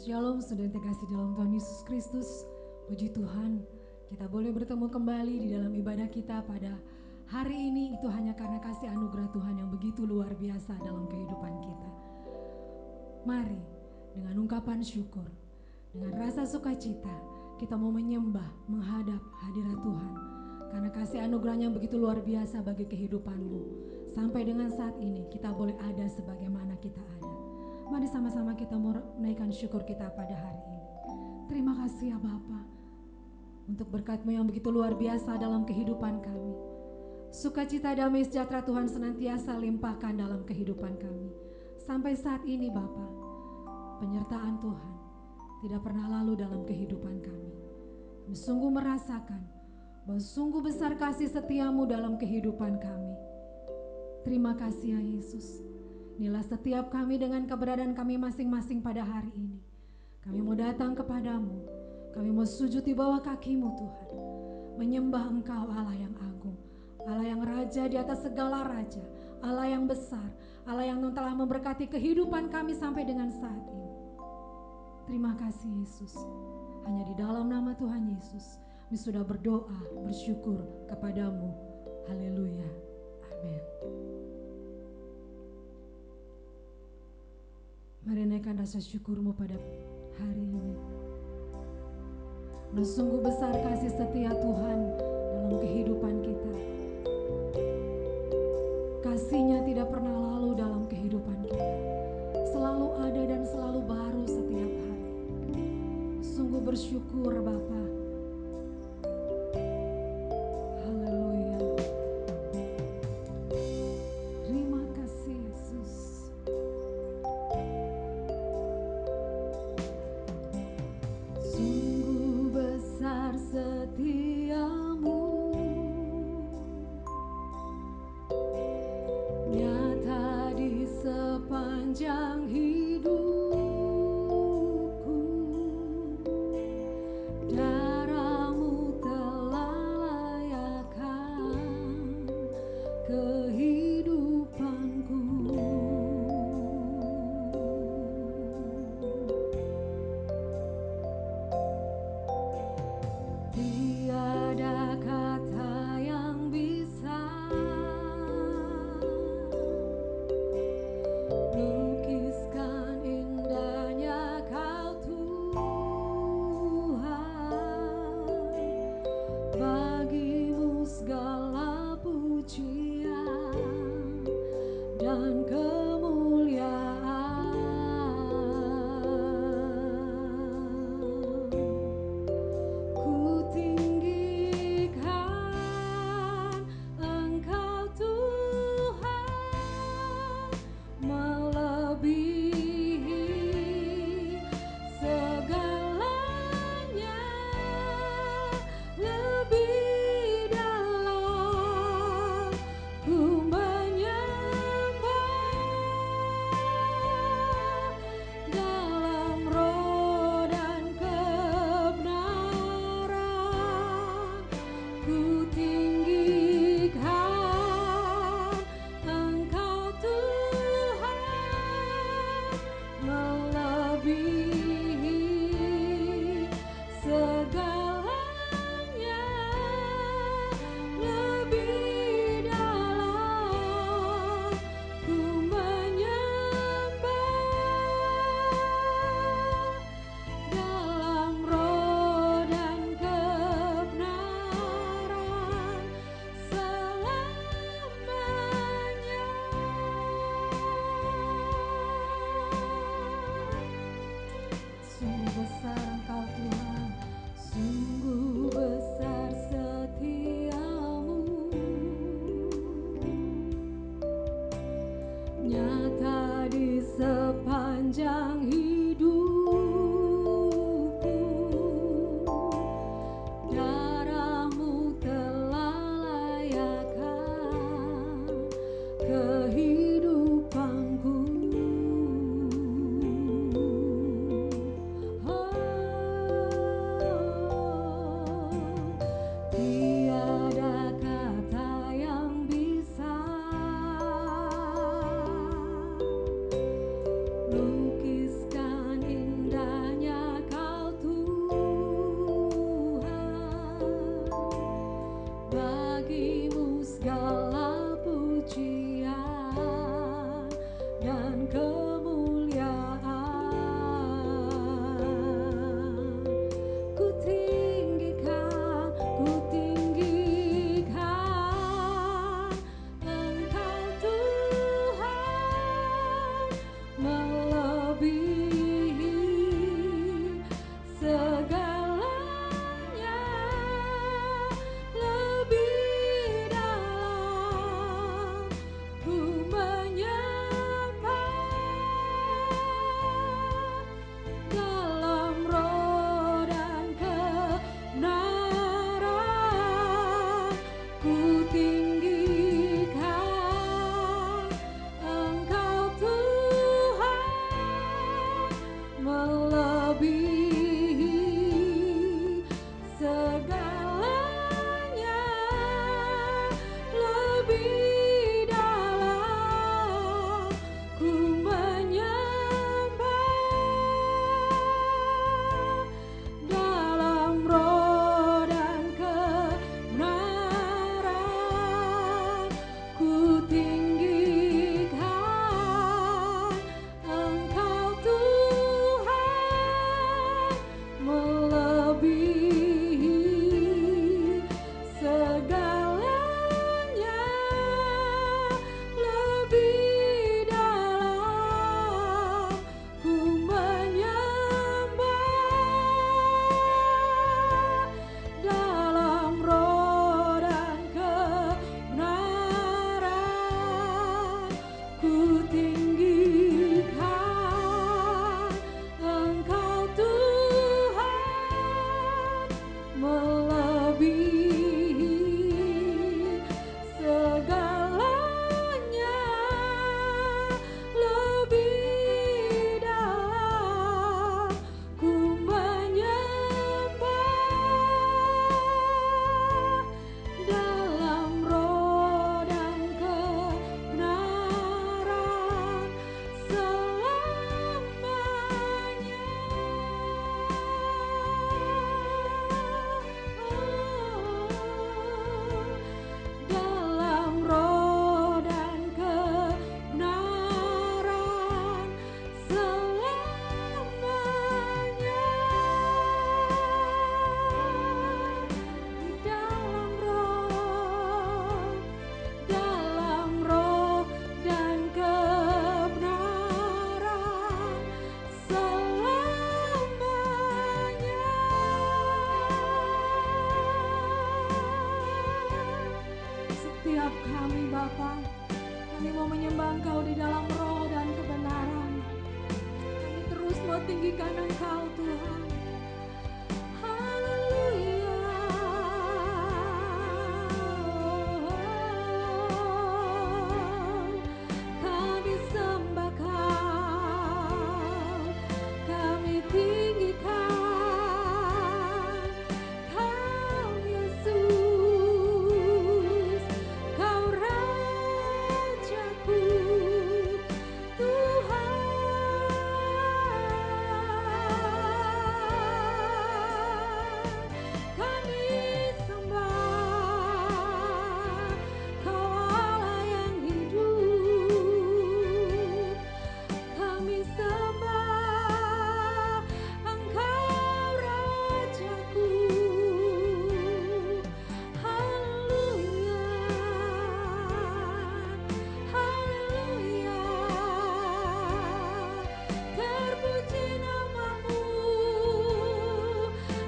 Shalom saudara terkasih dalam Tuhan Yesus Kristus. Puji Tuhan, kita boleh bertemu kembali di dalam ibadah kita pada hari ini. Itu hanya karena kasih anugerah Tuhan yang begitu luar biasa dalam kehidupan kita. Mari dengan ungkapan syukur, dengan rasa sukacita, kita mau menyembah, menghadap hadirat Tuhan. Karena kasih anugerahnya yang begitu luar biasa bagi kehidupanmu. Sampai dengan saat ini kita boleh ada sebagaimana kita ada. Mari sama-sama kita menaikkan syukur kita pada hari ini. Terima kasih ya Bapa untuk berkat-Mu yang begitu luar biasa dalam kehidupan kami. Sukacita, damai, sejahtera Tuhan senantiasa limpahkan dalam kehidupan kami. Sampai saat ini Bapa, penyertaan Tuhan tidak pernah lalu dalam kehidupan kami. Kami sungguh merasakan bahwa sungguh besar kasih setia-Mu dalam kehidupan kami. Terima kasih ya Yesus. Inilah setiap kami dengan keberadaan kami masing-masing pada hari ini. Kami mau datang kepadamu. Kami mau sujud di bawah kaki-Mu Tuhan. Menyembah Engkau Allah yang agung. Allah yang raja di atas segala raja. Allah yang besar. Allah yang telah memberkati kehidupan kami sampai dengan saat ini. Terima kasih Yesus. Hanya di dalam nama Tuhan Yesus kami sudah berdoa, bersyukur kepadamu. Haleluya. Amin. Mari naikkan rasa syukur-Mu pada hari ini. Nah, sungguh besar kasih setia Tuhan dalam kehidupan kita. Kasih-Nya tidak pernah lalu dalam kehidupan kita. Selalu ada dan selalu baru setiap hari. Sungguh bersyukur Bapa. Haleluya. Terima kasih Yesus. Sungguh besar setia-Mu, nyata di sepanjang hidupku. Darah-Mu telah layakkan kehidupanku. Tiada kata yang bisa lukiskan indahnya Kau Tuhan. Bagi-Mu segala pujian dan kemuliaan. Ku tinggikan Engkau Tuhan, melebihi segalanya. Lebih dalam ku menyembah, dalam roh dan kebenaran. Ku tinggikan Engkau Tuhan, melebihi segalanya. Lebih dalam ku menyembah, dalam roh dan kebenaran selamanya. Sungguh besar Engkau Tuhan, sungguh besar setia-Mu, nyata di sepanjang hidupku. Darah-Mu telah layakkan kehidupanku. Tiada kata yang bisa di dalam roh dan kebenaran. Kami terus mau tinggikan Engkau Tuhan. Haleluya. Kami sembah Kau, kami tinggikan Kau Yesus, Kau Rajaku, Tuhan. Kami sembah Kau Allah yang hidup. Kami sembah Engkau Rajaku. Haleluya, haleluya. Terpuji namamu,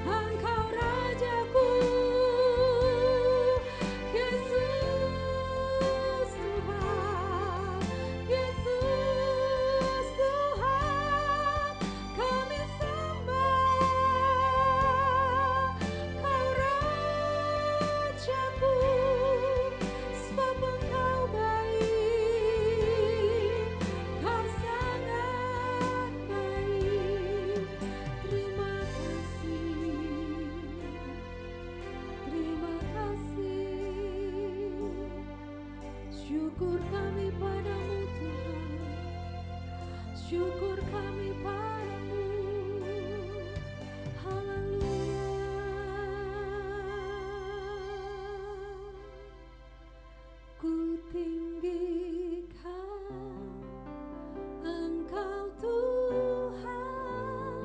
Engkau Rajaku. Yesus Tuhan, Yesus Tuhan. Kami sembah Kau Rajaku, sebab Engkau baik, Kau sangat baik. Terima kasih. Syukur kami padamu Tuhan, syukur kami padamu. Haleluya. Ku tinggikan Engkau Tuhan,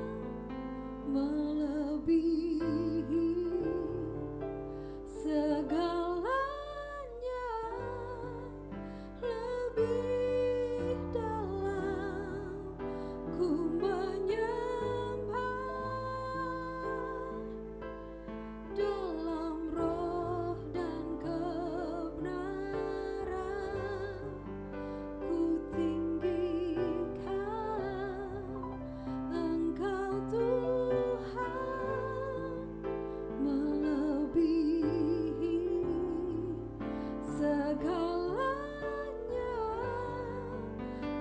melebihi segalanya, lebih dalam ku menyembah dalam roh dan kebenaran. Ku tinggikan Engkau Tuhan, melebihi segalanya,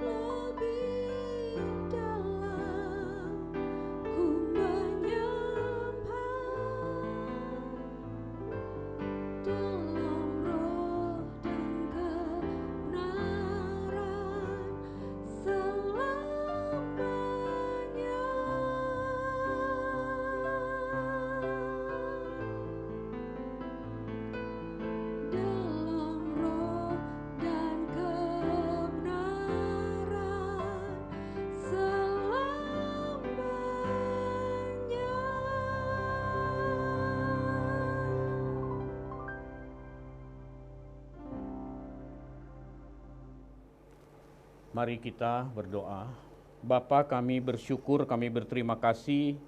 lebih dalam ku menyembah dalam roh dan kebenaran selamanya. Dalam roh dan kebenaran selamanya. Mari kita berdoa. Bapa, kami bersyukur, kami berterima kasih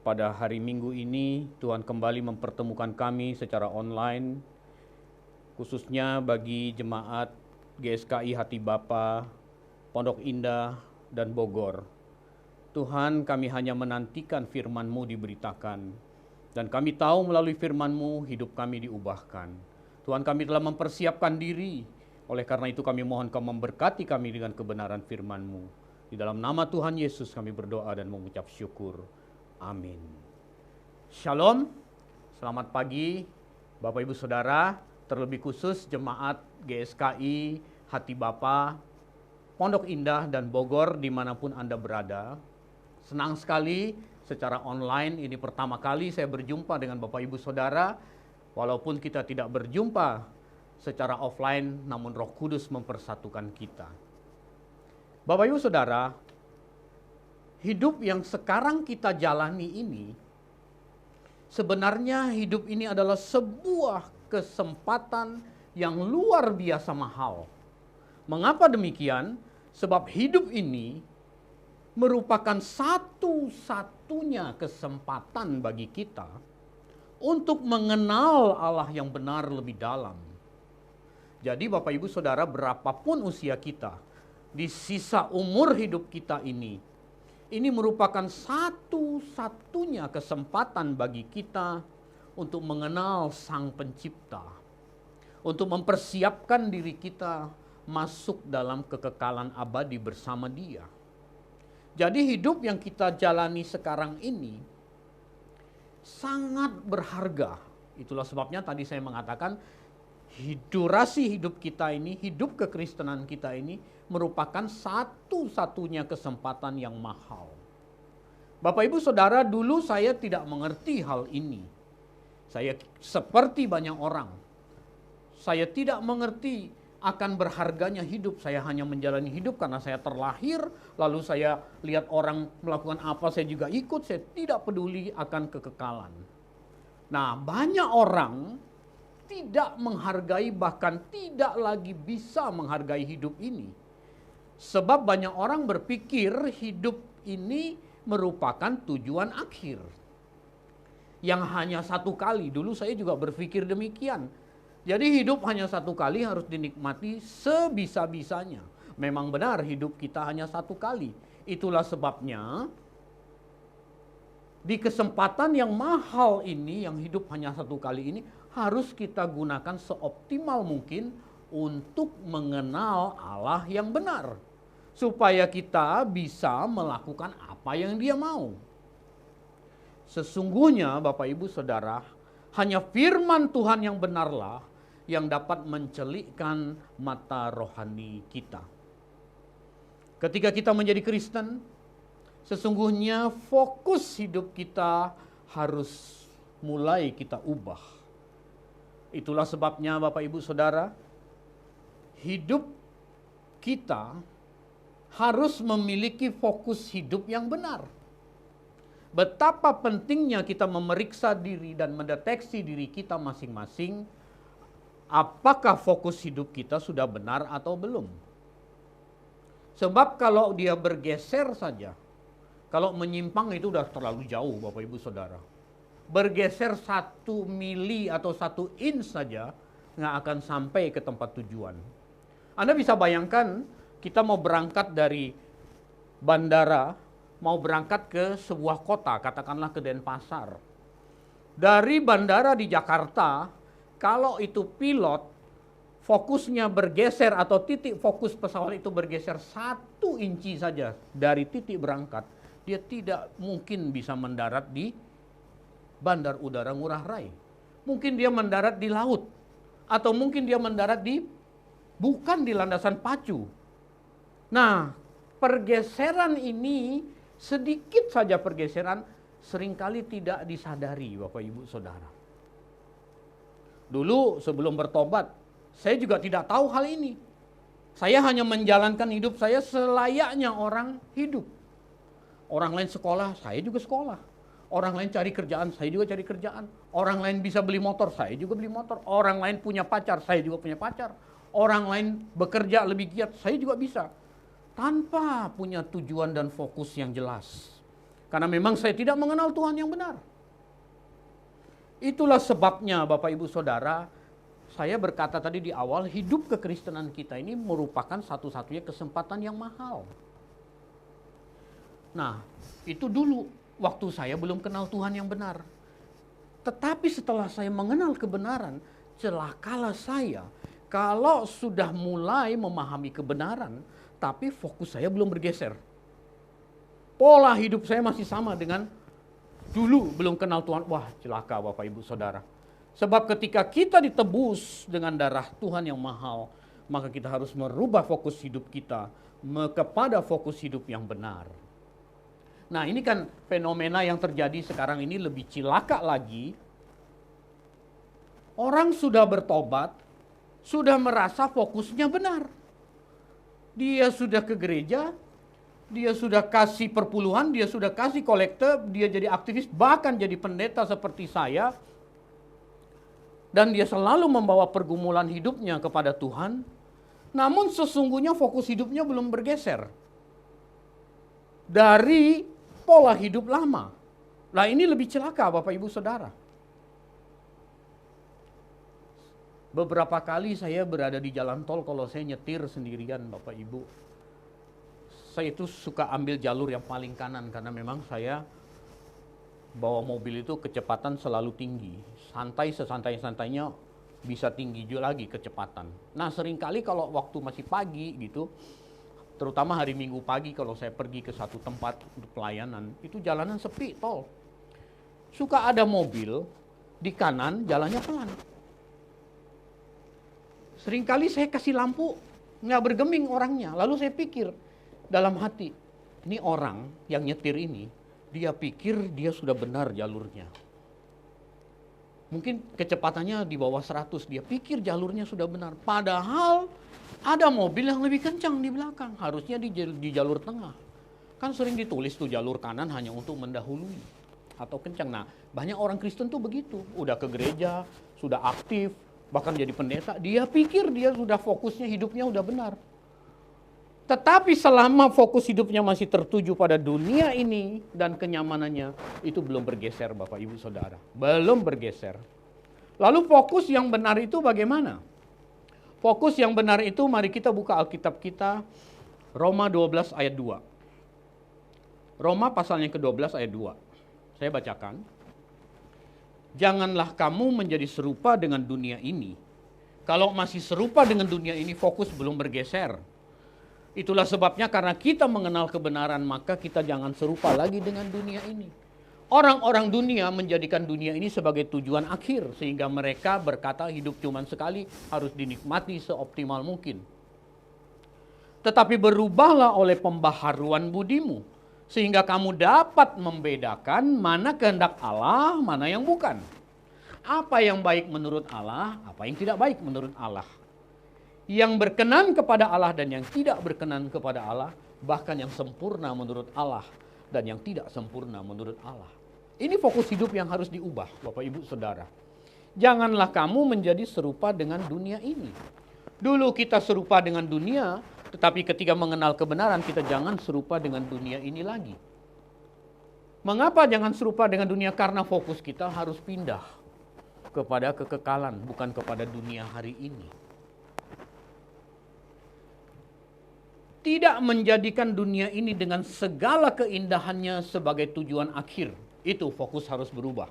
pada hari Minggu ini Tuhan kembali mempertemukan kami secara online, khususnya bagi jemaat GSKI Hati Bapa, Pondok Indah, dan Bogor. Tuhan, kami hanya menantikan firman-Mu diberitakan, dan kami tahu melalui firman-Mu hidup kami diubahkan. Tuhan, kami telah mempersiapkan diri. Oleh karena itu kami mohon Kau memberkati kami dengan kebenaran firman-Mu. Di dalam nama Tuhan Yesus kami berdoa dan mengucap syukur. Amin. Shalom, selamat pagi Bapak Ibu Saudara, terlebih khusus jemaat GSKI Hati Bapa, Pondok Indah dan Bogor dimanapun Anda berada. Senang sekali secara online ini pertama kali saya berjumpa dengan Bapak Ibu Saudara, walaupun kita tidak berjumpa secara offline, namun Roh Kudus mempersatukan kita. Bapak Ibu Saudara, hidup yang sekarang kita jalani ini, sebenarnya hidup ini adalah sebuah kesempatan yang luar biasa mahal. Mengapa demikian? Sebab hidup ini merupakan satu-satunya kesempatan bagi kita untuk mengenal Allah yang benar lebih dalam. Jadi Bapak Ibu Saudara, berapapun usia kita, di sisa umur hidup kita ini merupakan satu-satunya kesempatan bagi kita untuk mengenal Sang Pencipta, untuk mempersiapkan diri kita masuk dalam kekekalan abadi bersama Dia. Jadi hidup yang kita jalani sekarang ini sangat berharga. Itulah sebabnya tadi saya mengatakan durasi hidup kita ini, hidup kekristenan kita ini merupakan satu-satunya kesempatan yang mahal. Bapak Ibu Saudara, dulu saya tidak mengerti hal ini. Saya seperti banyak orang. Saya tidak mengerti akan berharganya hidup. Saya hanya menjalani hidup karena saya terlahir, lalu saya lihat orang melakukan apa, saya juga ikut, saya tidak peduli akan kekekalan. Nah, banyak orang tidak menghargai, bahkan tidak lagi bisa menghargai hidup ini. Sebab banyak orang berpikir hidup ini merupakan tujuan akhir. Yang hanya satu kali, dulu saya juga berpikir demikian. Jadi hidup hanya satu kali, harus dinikmati sebisa-bisanya. Memang benar hidup kita hanya satu kali. Itulah sebabnya di kesempatan yang mahal ini, yang hidup hanya satu kali ini, harus kita gunakan seoptimal mungkin untuk mengenal Allah yang benar. Supaya kita bisa melakukan apa yang Dia mau. Sesungguhnya Bapak Ibu Saudara, hanya firman Tuhan yang benarlah yang dapat mencelikkan mata rohani kita. Ketika kita menjadi Kristen, sesungguhnya fokus hidup kita harus mulai kita ubah. Itulah sebabnya Bapak Ibu Saudara, hidup kita harus memiliki fokus hidup yang benar. Betapa pentingnya kita memeriksa diri dan mendeteksi diri kita masing-masing, apakah fokus hidup kita sudah benar atau belum. Sebab kalau dia bergeser saja, kalau menyimpang itu udah terlalu jauh Bapak Ibu Saudara. Bergeser 1 mili atau 1 inch saja, nggak akan sampai ke tempat tujuan. Anda bisa bayangkan, kita mau berangkat dari bandara, mau berangkat ke sebuah kota, katakanlah ke Denpasar. Dari bandara di Jakarta, kalau itu pilot, fokusnya bergeser atau titik fokus pesawat itu bergeser 1 inci saja dari titik berangkat, dia tidak mungkin bisa mendarat di Bandar Udara Ngurah Rai. Mungkin dia mendarat di laut, atau mungkin dia mendarat bukan di landasan pacu. Nah, pergeseran ini, sedikit saja pergeseran, seringkali tidak disadari Bapak Ibu Saudara. Dulu sebelum bertobat, saya juga tidak tahu hal ini. Saya hanya menjalankan hidup saya selayaknya orang hidup. Orang lain sekolah, saya juga sekolah. Orang lain cari kerjaan, saya juga cari kerjaan. Orang lain bisa beli motor, saya juga beli motor. Orang lain punya pacar, saya juga punya pacar. Orang lain bekerja lebih giat, saya juga bisa. Tanpa punya tujuan dan fokus yang jelas. Karena memang saya tidak mengenal Tuhan yang benar. Itulah sebabnya Bapak Ibu Saudara, saya berkata tadi di awal, hidup kekristenan kita ini merupakan satu-satunya kesempatan yang mahal. Nah, itu dulu waktu saya belum kenal Tuhan yang benar. Tetapi setelah saya mengenal kebenaran, celakalah saya kalau sudah mulai memahami kebenaran, tapi fokus saya belum bergeser. Pola hidup saya masih sama dengan dulu belum kenal Tuhan. Wah, celaka Bapak Ibu Saudara. Sebab ketika kita ditebus dengan darah Tuhan yang mahal, maka kita harus merubah fokus hidup kita kepada fokus hidup yang benar. Nah, ini kan fenomena yang terjadi sekarang ini lebih cilaka lagi. Orang sudah bertobat, sudah merasa fokusnya benar. Dia sudah ke gereja, dia sudah kasih perpuluhan, dia sudah kasih kolekte, dia jadi aktivis, bahkan jadi pendeta seperti saya. Dan dia selalu membawa pergumulan hidupnya kepada Tuhan. Namun sesungguhnya fokus hidupnya belum bergeser dari pola hidup lama. Nah, ini lebih celaka Bapak Ibu Saudara. Beberapa kali saya berada di jalan tol kalau saya nyetir sendirian Bapak Ibu. saya itu suka ambil jalur yang paling kanan karena memang saya bawa mobil itu kecepatan selalu tinggi. Santai sesantai-santainya bisa tinggi juga lagi kecepatan. Nah seringkali kalau waktu masih pagi gitu, terutama hari Minggu pagi kalau saya pergi ke satu tempat untuk pelayanan, itu jalanan sepi tol. Suka ada mobil di kanan jalannya pelan. Seringkali saya kasih lampu nggak bergeming orangnya. Lalu saya pikir dalam hati, ini orang yang nyetir ini, dia pikir dia sudah benar jalurnya. Mungkin kecepatannya di bawah 100, dia pikir jalurnya sudah benar. Padahal ada mobil yang lebih kencang di belakang, harusnya di jalur tengah. Kan sering ditulis tuh jalur kanan hanya untuk mendahului atau kencang. Nah, banyak orang Kristen tuh begitu, udah ke gereja, sudah aktif, bahkan jadi pendeta, dia pikir dia sudah fokusnya hidupnya udah benar. Tetapi selama fokus hidupnya masih tertuju pada dunia ini dan kenyamanannya, itu belum bergeser Bapak Ibu Saudara. Belum bergeser. Lalu fokus yang benar itu bagaimana? Fokus yang benar itu mari kita buka Alkitab kita, Roma 12 ayat 2. Roma pasalnya ke-12 ayat 2. Saya bacakan. Janganlah kamu menjadi serupa dengan dunia ini. Kalau masih serupa dengan dunia ini, fokus belum bergeser. Itulah sebabnya karena kita mengenal kebenaran, maka kita jangan serupa lagi dengan dunia ini. Orang-orang dunia menjadikan dunia ini sebagai tujuan akhir, sehingga mereka berkata hidup cuma sekali, harus dinikmati seoptimal mungkin. Tetapi berubahlah oleh pembaharuan budimu, sehingga kamu dapat membedakan mana kehendak Allah, mana yang bukan. Apa yang baik menurut Allah, apa yang tidak baik menurut Allah. Yang berkenan kepada Allah dan yang tidak berkenan kepada Allah, bahkan yang sempurna menurut Allah dan yang tidak sempurna menurut Allah. Ini fokus hidup yang harus diubah, Bapak Ibu Saudara. Janganlah kamu menjadi serupa dengan dunia ini. Dulu kita serupa dengan dunia, tetapi ketika mengenal kebenaran kita jangan serupa dengan dunia ini lagi. Mengapa jangan serupa dengan dunia? Karena fokus kita harus pindah kepada kekekalan, bukan kepada dunia hari ini. Tidak menjadikan dunia ini dengan segala keindahannya sebagai tujuan akhir. Itu fokus harus berubah.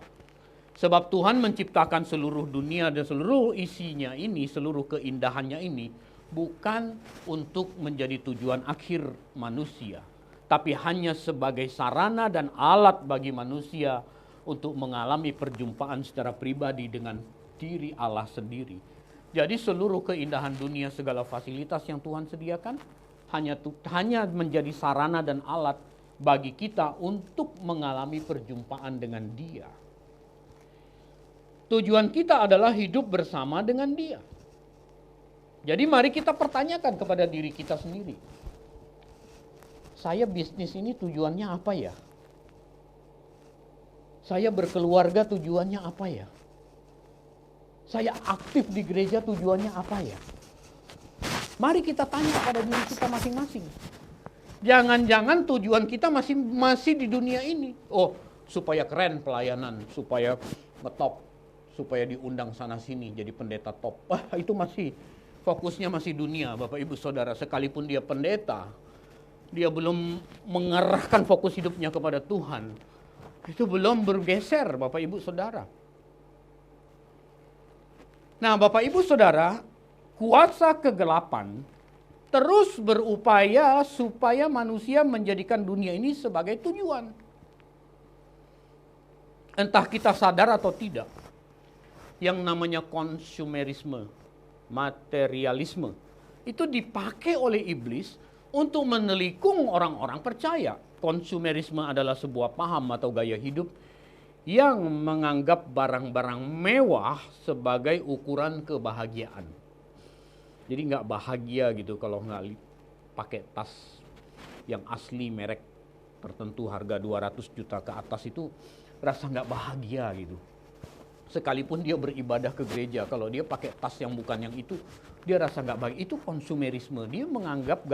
Sebab Tuhan menciptakan seluruh dunia dan seluruh isinya ini, seluruh keindahannya ini, bukan untuk menjadi tujuan akhir manusia, tapi hanya sebagai sarana dan alat bagi manusia untuk mengalami perjumpaan secara pribadi dengan diri Allah sendiri. Jadi seluruh keindahan dunia, segala fasilitas yang Tuhan sediakan, hanya menjadi sarana dan alat bagi kita untuk mengalami perjumpaan dengan Dia. Tujuan kita adalah hidup bersama dengan Dia. Jadi mari kita pertanyakan kepada diri kita sendiri. Saya bisnis ini tujuannya apa ya? Saya berkeluarga tujuannya apa ya? Saya aktif di gereja tujuannya apa ya? Mari kita tanya pada diri kita masing-masing. Jangan-jangan tujuan kita masih di dunia ini. Oh, supaya keren pelayanan, supaya ngetop, supaya diundang sana sini jadi pendeta top. Itu masih fokusnya masih dunia, Bapak Ibu Saudara. Sekalipun dia pendeta, dia belum mengarahkan fokus hidupnya kepada Tuhan. Itu belum bergeser, Bapak Ibu Saudara. Nah, Bapak Ibu Saudara, kuasa kegelapan terus berupaya supaya manusia menjadikan dunia ini sebagai tujuan. Entah kita sadar atau tidak, yang namanya konsumerisme, materialisme, itu dipakai oleh iblis untuk menelikung orang-orang percaya. Konsumerisme adalah sebuah paham atau gaya hidup yang menganggap barang-barang mewah sebagai ukuran kebahagiaan. Jadi nggak bahagia gitu kalau nggak pakai tas yang asli merek tertentu harga 200 juta ke atas, itu rasa nggak bahagia gitu. Sekalipun dia beribadah ke gereja, kalau dia pakai tas yang bukan yang itu, dia rasa nggak bahagia. Itu konsumerisme. Dia menganggap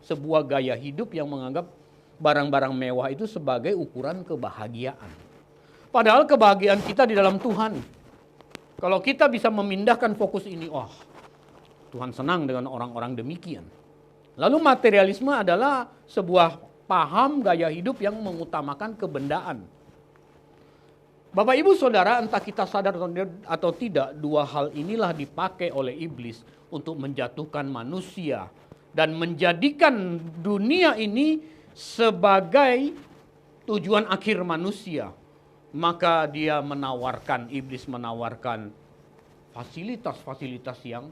sebuah gaya hidup yang menganggap barang-barang mewah itu sebagai ukuran kebahagiaan. Padahal kebahagiaan kita di dalam Tuhan. Kalau kita bisa memindahkan fokus ini, Tuhan senang dengan orang-orang demikian. Lalu materialisme adalah sebuah paham gaya hidup yang mengutamakan kebendaan. Bapak Ibu Saudara, entah kita sadar atau tidak, dua hal inilah dipakai oleh iblis untuk menjatuhkan manusia dan menjadikan dunia ini sebagai tujuan akhir manusia. Maka iblis menawarkan fasilitas-fasilitas yang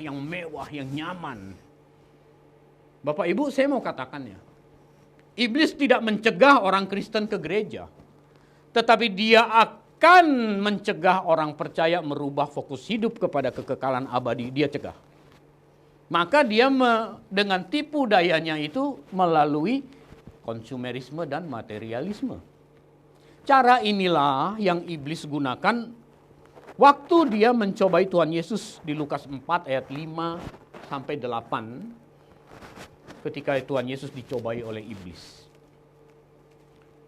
yang mewah, yang nyaman. Bapak Ibu, saya mau katakannya, iblis tidak mencegah orang Kristen ke gereja, tetapi dia akan mencegah orang percaya merubah fokus hidup kepada kekekalan abadi. Dia cegah. Maka dia dengan tipu dayanya itu melalui konsumerisme dan materialisme. Cara inilah yang iblis gunakan waktu dia mencobai Tuhan Yesus di Lukas 4 ayat 5 sampai 8. Ketika Tuhan Yesus dicobai oleh iblis.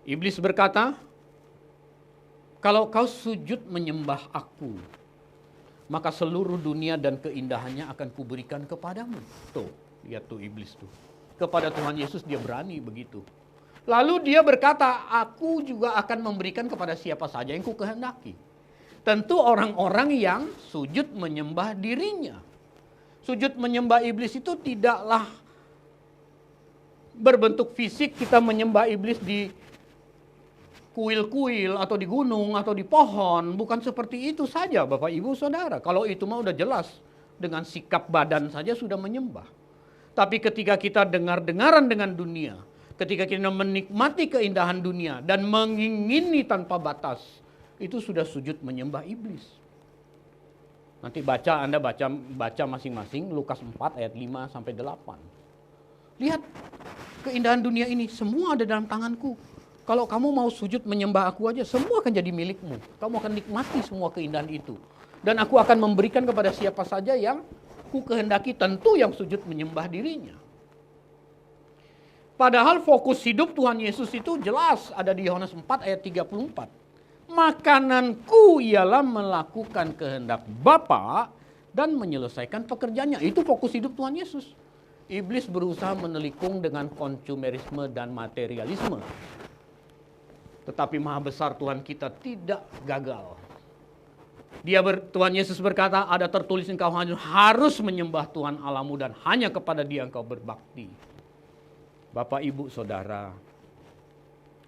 Iblis berkata, "Kalau kau sujud menyembah aku, maka seluruh dunia dan keindahannya akan kuberikan kepadamu." Tuh, lihat tuh iblis tuh. Kepada Tuhan Yesus dia berani begitu. Lalu dia berkata, "Aku juga akan memberikan kepada siapa saja yang kukehendaki." Tentu orang-orang yang sujud menyembah dirinya. Sujud menyembah iblis itu tidaklah berbentuk fisik kita menyembah iblis di kuil-kuil atau di gunung atau di pohon. Bukan seperti itu saja Bapak Ibu Saudara. Kalau itu mah udah jelas. Dengan sikap badan saja sudah menyembah. Tapi ketika kita dengar-dengaran dengan dunia, ketika kita menikmati keindahan dunia dan mengingini tanpa batas, itu sudah sujud menyembah iblis. Nanti Anda baca masing-masing Lukas 4 ayat 5 sampai 8. Lihat keindahan dunia ini semua ada dalam tanganku. Kalau kamu mau sujud menyembah aku aja, semua akan jadi milikmu. Kamu akan nikmati semua keindahan itu. Dan aku akan memberikan kepada siapa saja yang ku kehendaki, tentu yang sujud menyembah dirinya. Padahal fokus hidup Tuhan Yesus itu jelas ada di Yohanes 4 ayat 34. Makananku ialah melakukan kehendak Bapa dan menyelesaikan pekerjaannya. Itu fokus hidup Tuhan Yesus. Iblis berusaha menelikung dengan konsumerisme dan materialisme. Tetapi maha besar Tuhan kita tidak gagal. Tuhan Yesus berkata, ada tertulis engkau harus menyembah Tuhan Allahmu dan hanya kepada Dia engkau berbakti. Bapak, Ibu, Saudara,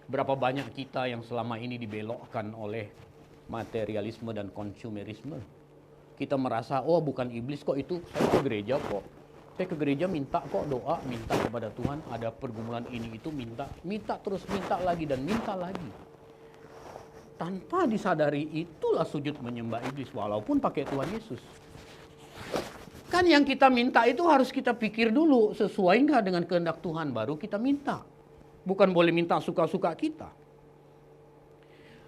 berapa banyak kita yang selama ini dibelokkan oleh materialisme dan konsumerisme. Kita merasa, oh bukan iblis kok itu, saya ke gereja kok. Saya ke gereja minta kok doa, minta kepada Tuhan, ada pergumulan ini itu minta terus, minta lagi dan minta lagi. Tanpa disadari itulah sujud menyembah iblis walaupun pakai Tuhan Yesus. Kan yang kita minta itu harus kita pikir dulu sesuai nggak dengan kehendak Tuhan baru kita minta. Bukan boleh minta suka-suka kita.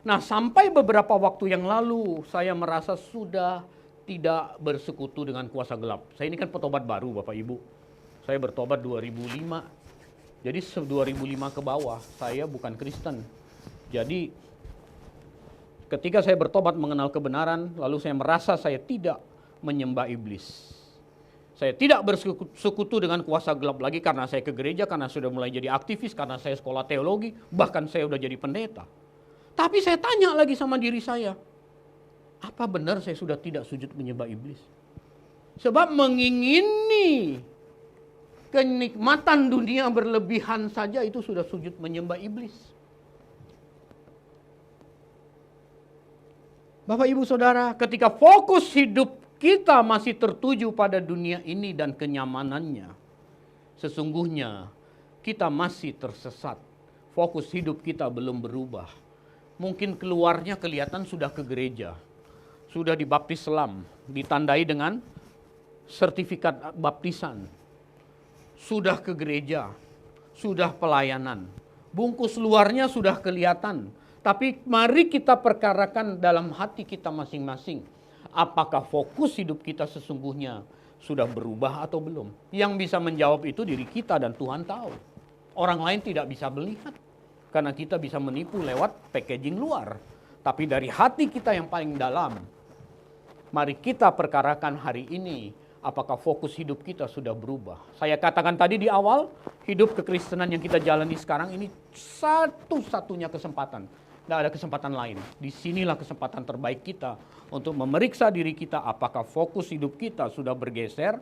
Nah, sampai beberapa waktu yang lalu saya merasa sudah tidak bersekutu dengan kuasa gelap. Saya ini kan petobat baru Bapak Ibu. Saya bertobat 2005. Jadi 2005 ke bawah saya bukan Kristen. Jadi ketika saya bertobat mengenal kebenaran, lalu saya merasa saya tidak menyembah iblis. Saya tidak bersekutu dengan kuasa gelap lagi karena saya ke gereja, karena sudah mulai jadi aktivis, karena saya sekolah teologi, bahkan saya udah jadi pendeta. Tapi saya tanya lagi sama diri saya, apa benar saya sudah tidak sujud menyembah iblis? Sebab mengingini kenikmatan dunia berlebihan saja itu sudah sujud menyembah iblis. Bapak, Ibu, Saudara, ketika fokus hidup kita masih tertuju pada dunia ini dan kenyamanannya, sesungguhnya kita masih tersesat. Fokus hidup kita belum berubah. Mungkin keluarnya kelihatan sudah ke gereja, sudah dibaptis selam, ditandai dengan sertifikat baptisan, sudah ke gereja, sudah pelayanan, bungkus luarnya sudah kelihatan. Tapi mari kita perkarakan dalam hati kita masing-masing. Apakah fokus hidup kita sesungguhnya sudah berubah atau belum? Yang bisa menjawab itu diri kita dan Tuhan tahu. Orang lain tidak bisa melihat. Karena kita bisa menipu lewat packaging luar. Tapi dari hati kita yang paling dalam, mari kita perkarakan hari ini. Apakah fokus hidup kita sudah berubah? Saya katakan tadi di awal, hidup kekristenan yang kita jalani sekarang ini satu-satunya kesempatan. Tidak ada kesempatan lain. Disinilah kesempatan terbaik kita untuk memeriksa diri kita apakah fokus hidup kita sudah bergeser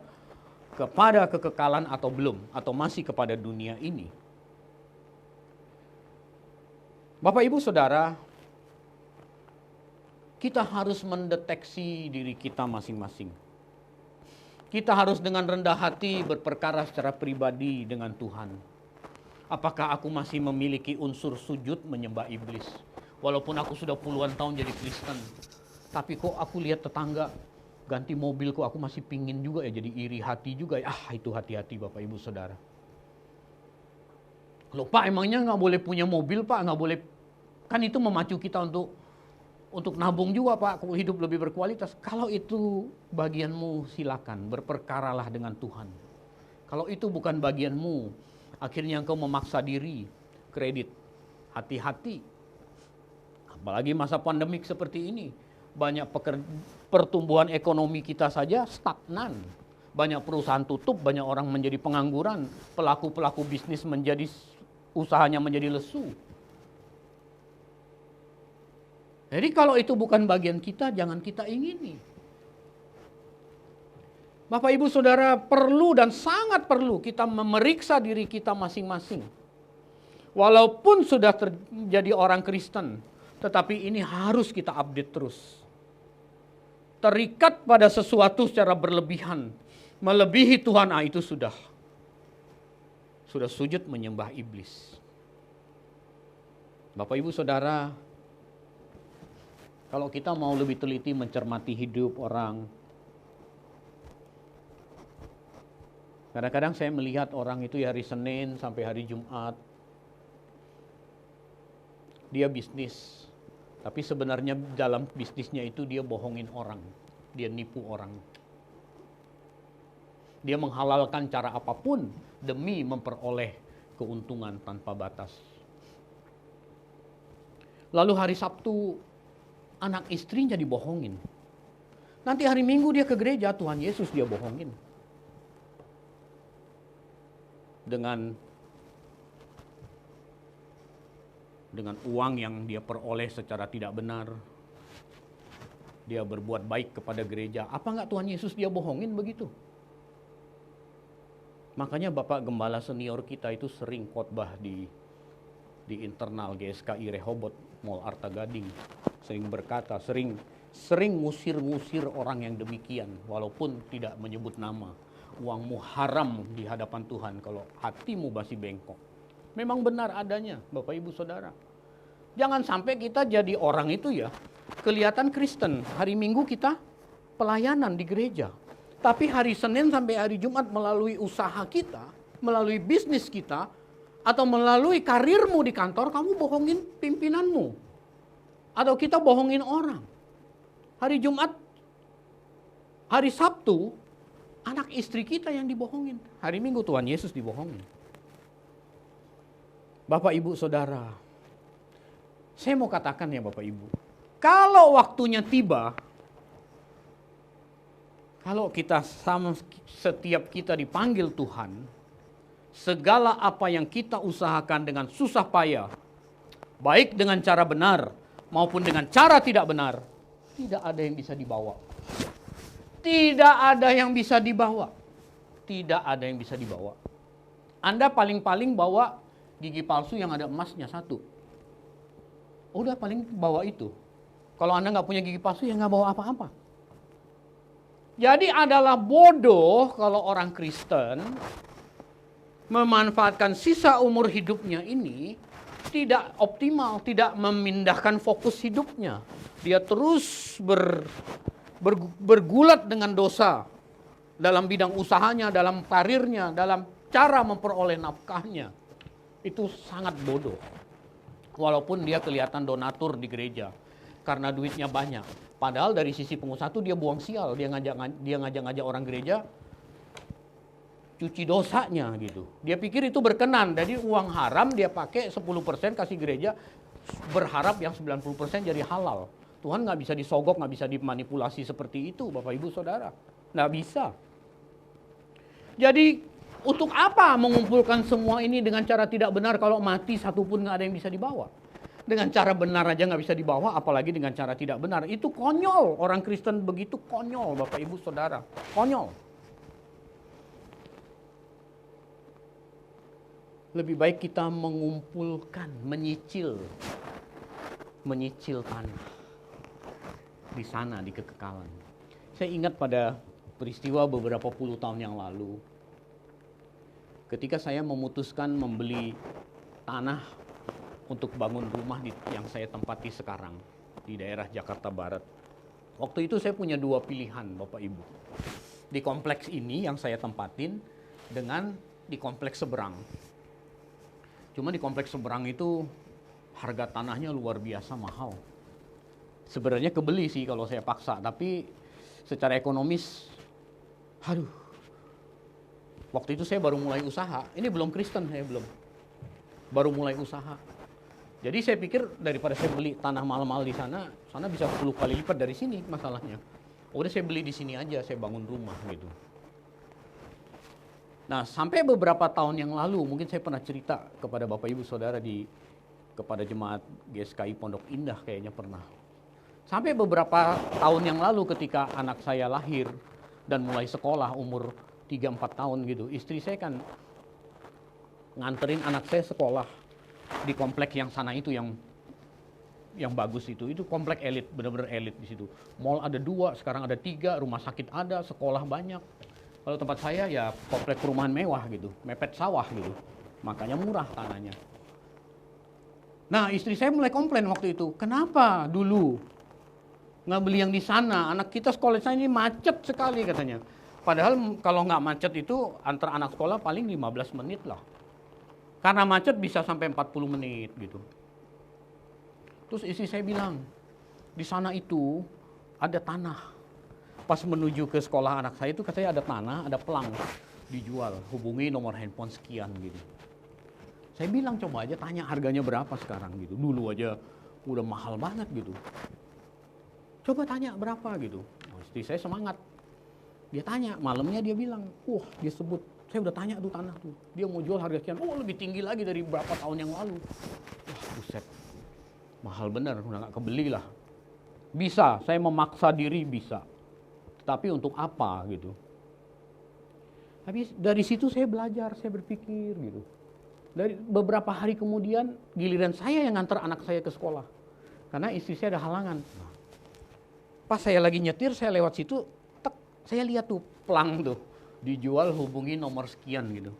kepada kekekalan atau belum, atau masih kepada dunia ini. Bapak Ibu Saudara, kita harus mendeteksi diri kita masing-masing. Kita harus dengan rendah hati berperkara secara pribadi dengan Tuhan. Apakah aku masih memiliki unsur sujud menyembah iblis? Walaupun aku sudah puluhan tahun jadi Kristen. Tapi kok aku lihat tetangga ganti mobil, kok aku masih pingin juga ya, jadi iri hati juga ya. Itu hati-hati Bapak Ibu Saudara. Loh Pak, emangnya nggak boleh punya mobil Pak? Nggak boleh, kan itu memacu kita untuk nabung juga Pak, hidup lebih berkualitas. Kalau itu bagianmu, silakan, berperkaralah dengan Tuhan. Kalau itu bukan bagianmu, akhirnya engkau memaksa diri, kredit. Hati-hati. Apalagi masa pandemik seperti ini. Banyak pertumbuhan ekonomi kita saja stagnan. Banyak perusahaan tutup, banyak orang menjadi pengangguran. Pelaku-pelaku bisnis usahanya menjadi lesu. Jadi kalau itu bukan bagian kita, jangan kita ingini. Bapak Ibu Saudara, perlu dan sangat perlu kita memeriksa diri kita masing-masing. Walaupun sudah terjadi orang Kristen, tetapi ini harus kita update terus. Terikat pada sesuatu secara berlebihan, melebihi Tuhan, itu sudah sujud menyembah iblis. Bapak Ibu Saudara, kalau kita mau lebih teliti mencermati hidup orang, kadang-kadang saya melihat orang itu hari Senin sampai hari Jumat, dia bisnis, tapi sebenarnya dalam bisnisnya itu dia bohongin orang, dia nipu orang. Dia menghalalkan cara apapun demi memperoleh keuntungan tanpa batas. Lalu hari Sabtu, anak istrinya dibohongin. Nanti hari Minggu dia ke gereja, Tuhan Yesus dia bohongin. Dengan uang yang dia peroleh secara tidak benar. Dia berbuat baik kepada gereja. Apa enggak Tuhan Yesus dia bohongin begitu? Makanya Bapak Gembala senior kita itu sering khotbah di internal GSKI Rehoboth Mall Arta Gading. Sering berkata, sering ngusir-ngusir orang yang demikian, walaupun tidak menyebut nama. Uangmu haram di hadapan Tuhan kalau hatimu masih bengkok. Memang benar adanya, Bapak Ibu Saudara. Jangan sampai kita jadi orang itu ya, kelihatan Kristen. Hari Minggu kita pelayanan di gereja. Tapi hari Senin sampai hari Jumat melalui usaha kita, melalui bisnis kita, atau melalui karirmu di kantor, kamu bohongin pimpinanmu. Atau kita bohongin orang. Hari Jumat, hari Sabtu, anak istri kita yang dibohongin. Hari Minggu Tuhan Yesus dibohongin. Bapak Ibu Saudara, saya mau katakan ya Bapak Ibu, kalau waktunya tiba, kalau kita setiap kita dipanggil Tuhan, segala apa yang kita usahakan dengan susah payah, baik dengan cara benar maupun dengan cara tidak benar, tidak ada yang bisa dibawa. Tidak ada yang bisa dibawa. Tidak ada yang bisa dibawa. Anda paling-paling bawa gigi palsu yang ada emasnya 1. Udah paling bawa itu. Kalau Anda nggak punya gigi palsu, ya nggak bawa apa-apa. Jadi adalah bodoh kalau orang Kristen memanfaatkan sisa umur hidupnya ini tidak optimal, tidak memindahkan fokus hidupnya. Dia terus bergulat dengan dosa dalam bidang usahanya, dalam karirnya, dalam cara memperoleh nafkahnya. Itu sangat bodoh. Walaupun dia kelihatan donatur di gereja karena duitnya banyak. Padahal dari sisi pengusaha itu dia buang sial, dia ngajak-ngajak orang gereja cuci dosanya gitu. Dia pikir itu berkenan, jadi uang haram dia pakai 10% kasih gereja, berharap yang 90% jadi halal. Tuhan nggak bisa disogok, nggak bisa dimanipulasi seperti itu Bapak Ibu Saudara. Nggak bisa. Jadi untuk apa mengumpulkan semua ini dengan cara tidak benar kalau mati satupun nggak ada yang bisa dibawa? Dengan cara benar aja nggak bisa dibawa, apalagi dengan cara tidak benar. Itu konyol, orang Kristen begitu konyol, Bapak Ibu Saudara. Konyol. Lebih baik kita mengumpulkan, menyicil tanah di sana, di kekekalan. Saya ingat pada peristiwa beberapa puluh tahun yang lalu, ketika saya memutuskan membeli tanah untuk bangun rumah yang saya tempati sekarang, di daerah Jakarta Barat. Waktu itu saya punya dua pilihan, Bapak Ibu. Di kompleks ini yang saya tempatin, dengan di kompleks seberang. Cuma di kompleks seberang itu harga tanahnya luar biasa mahal. Sebenarnya kebeli sih kalau saya paksa, tapi secara ekonomis, aduh. Waktu itu saya baru mulai usaha, ini belum Kristen, saya belum. Baru mulai usaha. Jadi saya pikir daripada saya beli tanah mahal-mahal di sana bisa 10 kali lipat dari sini masalahnya. Udah saya beli di sini aja, saya bangun rumah gitu. Nah, sampai beberapa tahun yang lalu, mungkin saya pernah cerita kepada Bapak Ibu Saudara kepada jemaat GSKI Pondok Indah kayaknya pernah. Sampai beberapa tahun yang lalu ketika anak saya lahir dan mulai sekolah umur 3-4 tahun gitu, istri saya kan nganterin anak saya sekolah di komplek yang sana itu yang bagus itu komplek elit, benar-benar elit di situ. Mall ada 2, sekarang ada 3, rumah sakit ada, sekolah banyak. Kalau tempat saya ya komplek perumahan mewah gitu, mepet sawah gitu, makanya murah tanahnya. Nah, istri saya mulai komplain waktu itu, kenapa dulu nggak beli yang di sana? Anak kita sekolah saya ini macet sekali katanya. Padahal kalau nggak macet itu antar anak sekolah paling 15 menit lah. Karena macet bisa sampai 40 menit gitu. Terus istri saya bilang, di sana itu ada tanah. Pas menuju ke sekolah anak saya itu katanya ada tanah, ada pelang dijual. Hubungi nomor handphone sekian gitu. Saya bilang coba aja tanya harganya berapa sekarang gitu. Dulu aja udah mahal banget gitu. Coba tanya berapa gitu. Nah, istri saya semangat. Dia tanya, malamnya dia bilang, dia sebut, saya udah tanya tuh tanah tuh. Dia mau jual harga sekian, lebih tinggi lagi dari berapa tahun yang lalu. Buset, mahal bener, udah gak kebeli lah. Bisa, saya memaksa diri bisa. Tapi untuk apa gitu. Tapi dari situ saya belajar, saya berpikir gitu. Dari beberapa hari kemudian, giliran saya yang ngantar anak saya ke sekolah. Karena istri saya ada halangan. Pas saya lagi nyetir, saya lewat situ, saya lihat tuh pelang tuh. Dijual, hubungi nomor sekian gitu.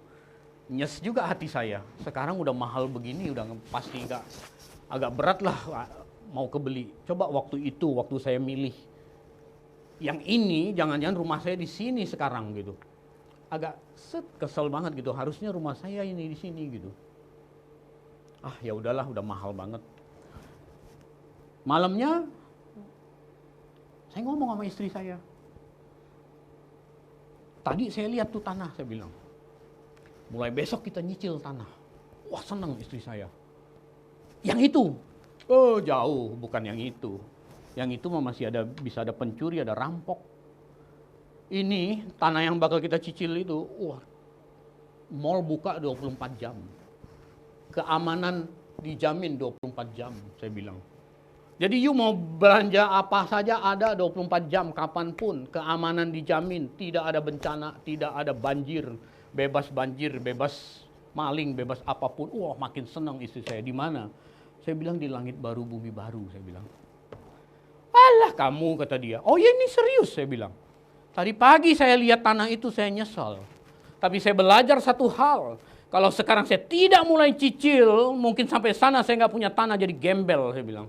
Nyes juga hati saya. Sekarang udah mahal begini, udah pasti agak berat lah mau kebeli. Coba waktu saya milih yang ini, jangan-jangan rumah saya di sini sekarang gitu. Agak kesel banget gitu. Harusnya rumah saya ini di sini gitu. Ya udahlah, udah mahal banget. Malamnya saya ngomong sama istri saya. Tadi saya lihat tuh tanah, saya bilang. Mulai besok kita nyicil tanah. Wah, senang istri saya. Yang itu? Jauh, bukan yang itu. Yang itu masih bisa ada pencuri, ada rampok. Ini tanah yang bakal kita cicil itu, mall buka 24 jam. Keamanan dijamin 24 jam, saya bilang. Jadi you mau belanja apa saja ada 24 jam kapanpun. Keamanan dijamin, tidak ada bencana, tidak ada banjir, bebas maling, bebas apapun. Makin senang istri saya. Di mana? Saya bilang di langit baru, bumi baru, saya bilang. Alah kamu, kata dia. Ya ini serius, saya bilang. Tadi pagi saya lihat tanah itu, saya nyesal. Tapi saya belajar satu hal. Kalau sekarang saya tidak mulai cicil, mungkin sampai sana saya nggak punya tanah jadi gembel, saya bilang.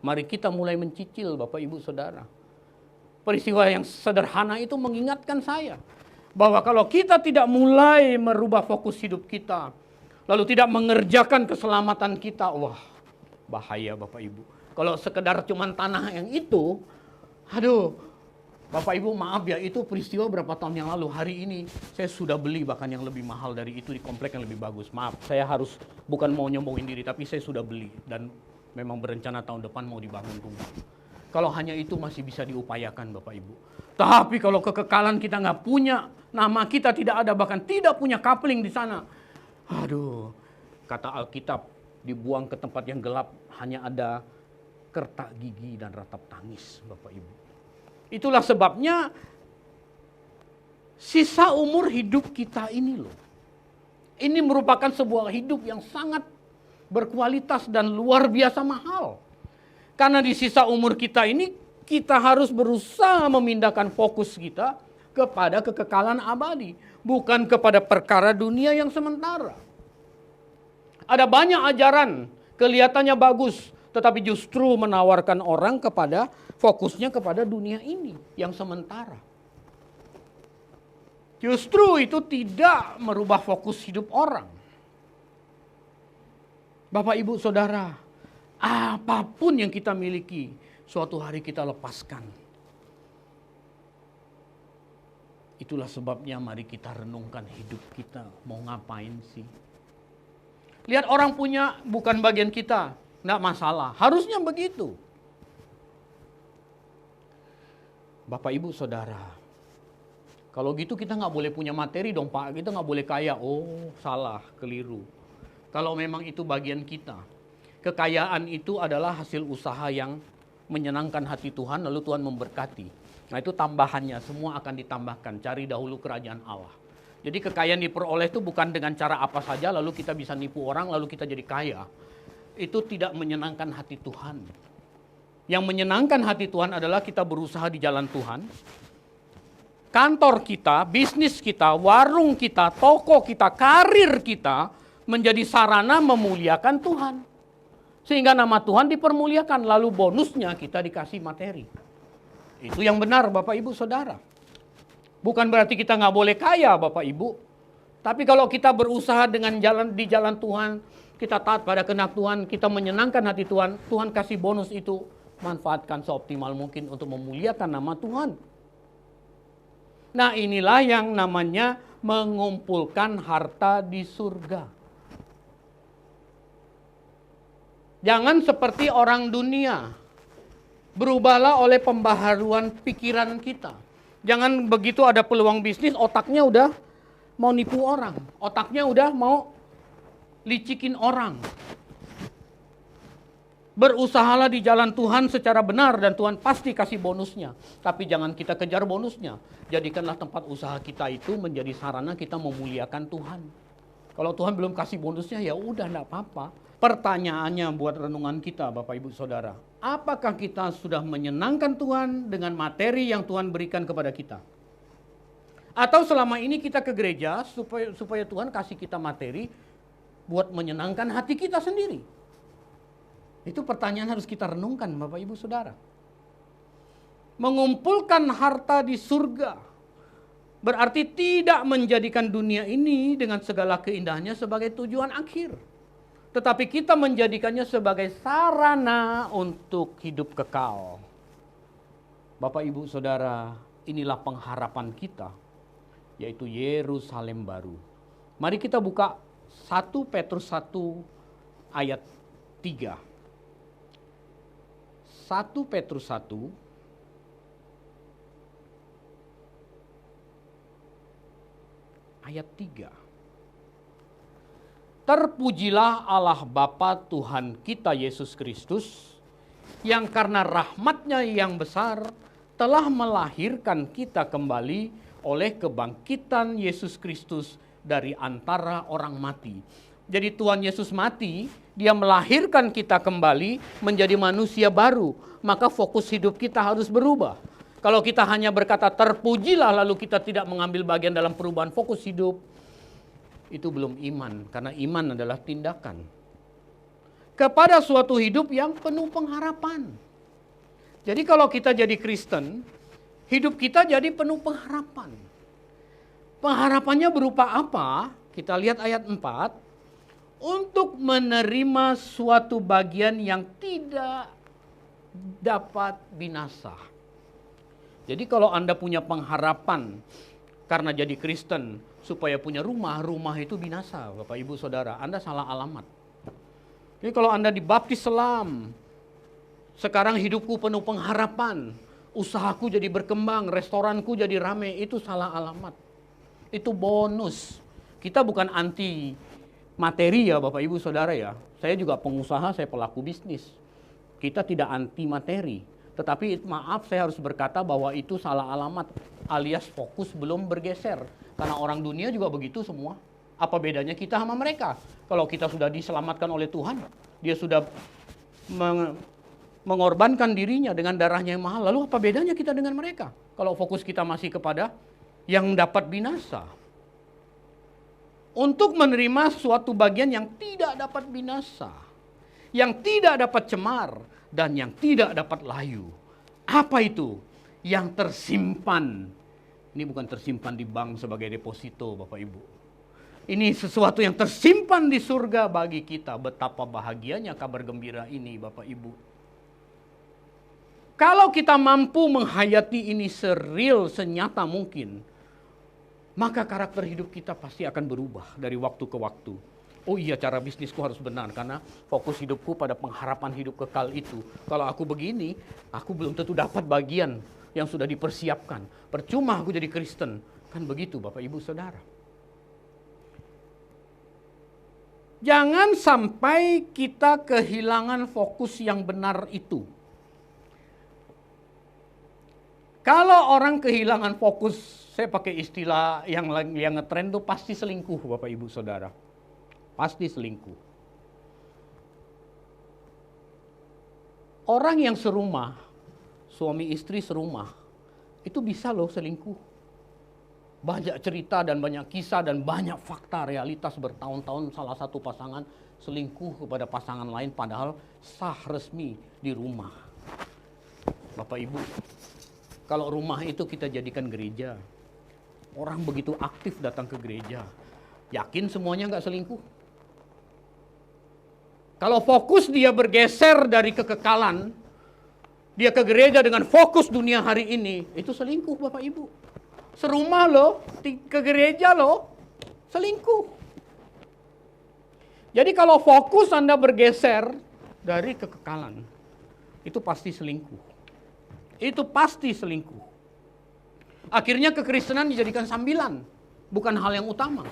Mari kita mulai mencicil, Bapak Ibu Saudara. Peristiwa yang sederhana itu mengingatkan saya. Bahwa kalau kita tidak mulai merubah fokus hidup kita, lalu tidak mengerjakan keselamatan kita, bahaya Bapak Ibu. Kalau sekedar cuman tanah yang itu, Bapak Ibu maaf ya, itu peristiwa berapa tahun yang lalu. Hari ini saya sudah beli bahkan yang lebih mahal dari itu di komplek yang lebih bagus. Maaf, saya harus bukan mau nyombongin diri, tapi saya sudah beli dan memang berencana tahun depan mau dibangun rumah. Kalau hanya itu masih bisa diupayakan Bapak Ibu. Tapi kalau kekekalan kita nggak punya, nama kita tidak ada, bahkan tidak punya coupling di sana. Aduh, kata Alkitab, dibuang ke tempat yang gelap hanya ada kertak gigi dan ratap tangis Bapak Ibu. Itulah sebabnya sisa umur hidup kita ini loh. Ini merupakan sebuah hidup yang sangat berkualitas dan luar biasa mahal. Karena di sisa umur kita ini, kita harus berusaha memindahkan fokus kita kepada kekekalan abadi. Bukan kepada perkara dunia yang sementara. Ada banyak ajaran, kelihatannya bagus, tetapi justru menawarkan orang kepada fokusnya kepada dunia ini yang sementara. Justru itu tidak merubah fokus hidup orang. Bapak, Ibu, Saudara, apapun yang kita miliki, suatu hari kita lepaskan. Itulah sebabnya mari kita renungkan hidup kita. Mau ngapain sih? Lihat orang punya bukan bagian kita, enggak masalah. Harusnya begitu. Bapak, Ibu, Saudara, kalau gitu kita nggak boleh punya materi dong Pak. Kita nggak boleh kaya. Oh, salah, keliru. Kalau memang itu bagian kita. Kekayaan itu adalah hasil usaha yang menyenangkan hati Tuhan, lalu Tuhan memberkati. Nah, itu tambahannya, semua akan ditambahkan. Cari dahulu kerajaan Allah. Jadi kekayaan diperoleh itu bukan dengan cara apa saja, lalu kita bisa nipu orang, lalu kita jadi kaya. Itu tidak menyenangkan hati Tuhan. Yang menyenangkan hati Tuhan adalah kita berusaha di jalan Tuhan. Kantor kita, bisnis kita, warung kita, toko kita, karir kita menjadi sarana memuliakan Tuhan. Sehingga nama Tuhan dipermuliakan, lalu bonusnya kita dikasih materi. Itu yang benar Bapak, Ibu, Saudara. Bukan berarti kita nggak boleh kaya Bapak, Ibu. Tapi kalau kita berusaha dengan di jalan Tuhan, kita taat pada kehendak Tuhan, kita menyenangkan hati Tuhan, Tuhan kasih bonus itu, manfaatkan seoptimal mungkin untuk memuliakan nama Tuhan. Nah, inilah yang namanya mengumpulkan harta di surga. Jangan seperti orang dunia. Berubahlah oleh pembaharuan pikiran kita. Jangan begitu ada peluang bisnis, otaknya udah mau nipu orang. Otaknya udah mau licikin orang. Berusahalah di jalan Tuhan secara benar dan Tuhan pasti kasih bonusnya. Tapi jangan kita kejar bonusnya. Jadikanlah tempat usaha kita itu menjadi sarana kita memuliakan Tuhan. Kalau Tuhan belum kasih bonusnya, ya udah enggak apa-apa. Pertanyaannya buat renungan kita Bapak, Ibu, Saudara. Apakah kita sudah menyenangkan Tuhan dengan materi yang Tuhan berikan kepada kita? Atau selama ini kita ke gereja supaya Tuhan kasih kita materi buat menyenangkan hati kita sendiri? Itu pertanyaan harus kita renungkan Bapak, Ibu, Saudara. Mengumpulkan harta di surga berarti tidak menjadikan dunia ini dengan segala keindahannya sebagai tujuan akhir. Tetapi kita menjadikannya sebagai sarana untuk hidup kekal. Bapak, Ibu, Saudara, inilah pengharapan kita, yaitu Yerusalem baru. Mari kita buka 1 Petrus 1 ayat 3. 1 Petrus 1 ayat 3. Terpujilah Allah Bapa Tuhan kita Yesus Kristus, yang karena rahmat-Nya yang besar telah melahirkan kita kembali oleh kebangkitan Yesus Kristus dari antara orang mati. Jadi Tuhan Yesus mati, Dia melahirkan kita kembali menjadi manusia baru. Maka fokus hidup kita harus berubah. Kalau kita hanya berkata terpujilah lalu kita tidak mengambil bagian dalam perubahan fokus hidup, itu belum iman, karena iman adalah tindakan. Kepada suatu hidup yang penuh pengharapan. Jadi kalau kita jadi Kristen, hidup kita jadi penuh pengharapan. Pengharapannya berupa apa? Kita lihat ayat 4. Untuk menerima suatu bagian yang tidak dapat binasa. Jadi kalau Anda punya pengharapan karena jadi Kristen, supaya punya rumah itu binasa, Bapak, Ibu, Saudara. Anda salah alamat. Jadi kalau Anda dibaptis selam, Sekarang hidupku penuh pengharapan. Usahaku jadi berkembang, restoranku jadi rame. Itu salah alamat. Itu bonus. Kita bukan anti materi ya Bapak Ibu Saudara ya. Saya juga pengusaha, saya pelaku bisnis. Kita tidak anti materi. Tetapi maaf saya harus berkata bahwa itu salah alamat. Alias fokus belum bergeser. Karena orang dunia juga begitu semua. Apa bedanya kita sama mereka? Kalau kita sudah diselamatkan oleh Tuhan, dia sudah mengorbankan dirinya dengan darahnya yang mahal. Lalu apa bedanya kita dengan mereka? Kalau fokus kita masih kepada yang dapat binasa. Untuk menerima suatu bagian yang tidak dapat binasa, yang tidak dapat cemar, dan yang tidak dapat layu. Apa itu? Yang tersimpan. Ini bukan tersimpan di bank sebagai deposito Bapak Ibu. Ini sesuatu yang tersimpan di surga bagi kita. Betapa bahagianya kabar gembira ini Bapak Ibu. Kalau kita mampu menghayati ini seril, senyata mungkin, maka karakter hidup kita pasti akan berubah dari waktu ke waktu. Oh iya, cara bisnisku harus benar karena fokus hidupku pada pengharapan hidup kekal itu. Kalau aku begini, aku belum tentu dapat bagian yang sudah dipersiapkan. Percuma aku jadi Kristen. Kan begitu Bapak Ibu Saudara. Jangan sampai kita kehilangan fokus yang benar itu. Kalau orang kehilangan fokus, saya pakai istilah yang ngetren itu pasti selingkuh Bapak Ibu Saudara. Pasti selingkuh. Orang yang serumah, suami istri serumah, itu bisa loh selingkuh. Banyak cerita dan banyak kisah dan banyak fakta realitas bertahun-tahun salah satu pasangan selingkuh kepada pasangan lain padahal sah resmi di rumah. Bapak Ibu, kalau rumah itu kita jadikan gereja, orang begitu aktif datang ke gereja, yakin semuanya nggak selingkuh? Kalau fokus dia bergeser dari kekekalan, dia ke gereja dengan fokus dunia hari ini, itu selingkuh Bapak Ibu. Serumah loh, ke gereja loh, selingkuh. Jadi kalau fokus Anda bergeser dari kekekalan, itu pasti selingkuh. Itu pasti selingkuh. Akhirnya kekristenan dijadikan sambilan, bukan hal yang utama.